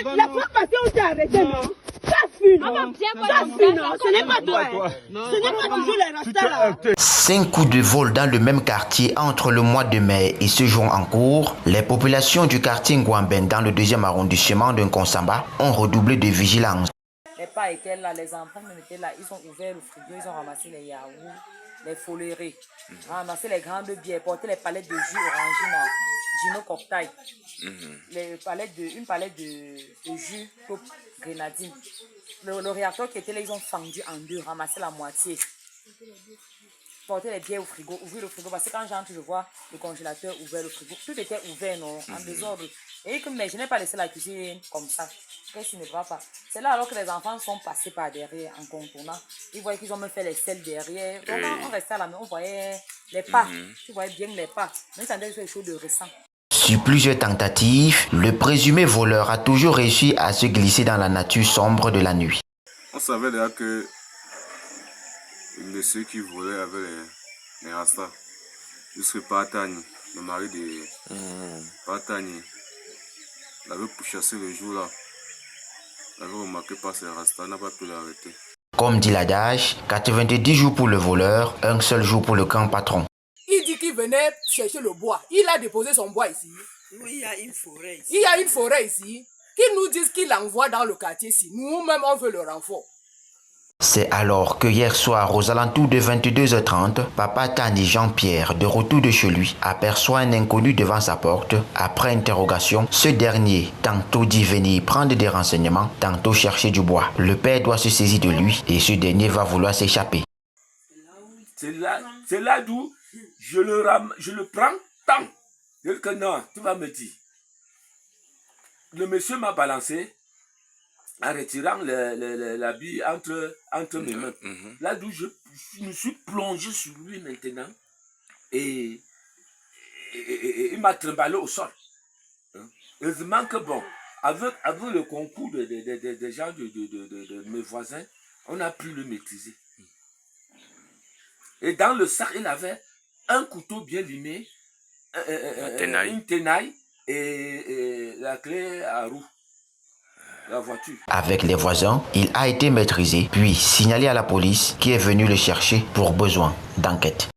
La fois passée, on t'a arrêté, non? Ça fuit, non? Ça fuit, non? Ce n'est pas toi. Ce n'est pas toujours les rastas là. 5 coups de vol dans le même quartier entre le mois de mai et ce jour en cours. Les populations du quartier Ngouamben dans le 2e arrondissement de Nkonsamba ont redoublé de vigilance. Les pas étaient là, les enfants étaient là, ils ont ouvert le frigo, ils ont ramassé les yaourts, les folérés, ramassé les grandes bières, porté les palettes de jus orangina, Gino Cocktail, une palette de jus top grenadine. Le réacteur qui était là, ils ont fendu en deux, ramassé la moitié. Porter les bières au frigo, ouvrir le frigo, parce que quand j'entre, je vois le congélateur ouvert, le frigo, tout était ouvert, non, en désordre. Et mais je n'ai pas laissé la cuisine comme ça. Qu'est-ce qui ne va pas? C'est là alors que les enfants sont passés par derrière en contournant. Ils voyaient qu'ils ont même fait les selles derrière. Donc quand on restait à la main, on voyait les pas. Tu voyais bien les pas. Mais ça avait quelque chose de récent. Sur plusieurs tentatives, le présumé voleur a toujours réussi à se glisser dans la nature sombre de la nuit. On savait déjà que le monsieur qui volait avait les rastas. Jusque Patani, le mari de Patani, l'avait pourchassé le jour-là. Il avait remarqué par ses rastas, n'a pas pu l'arrêter. Comme dit l'adage, 90 jours pour le voleur, un seul jour pour le grand patron. Il dit qu'il venait chercher le bois. Il a déposé son bois ici. Oui, il y a une forêt ici. Il y a une forêt ici. Qu'ils nous disent qu'il l'envoie dans le quartier ici. Nous-mêmes, on veut le renfort. C'est alors que hier soir, aux alentours de 22h30, Papa Tani Jean-Pierre, de retour de chez lui, aperçoit un inconnu devant sa porte. Après interrogation, ce dernier tantôt dit venir prendre des renseignements, tantôt chercher du bois. Le père doit se saisir de lui et ce dernier va vouloir s'échapper. C'est là d'où je le prends tant. Je dis que non, tu vas me dire. Le monsieur m'a balancé en retirant la bille entre mes mains. Là d'où je me suis plongé sur lui maintenant et il m'a trimballé au sol. Heureusement que bon, avec le concours des gens de mes voisins, on a pu le maîtriser. Et dans le sac, il avait un couteau bien limé, une tenaille et la clé à roue. La voiture. Avec les voisins, il a été maîtrisé, puis signalé à la police qui est venue le chercher pour besoin d'enquête.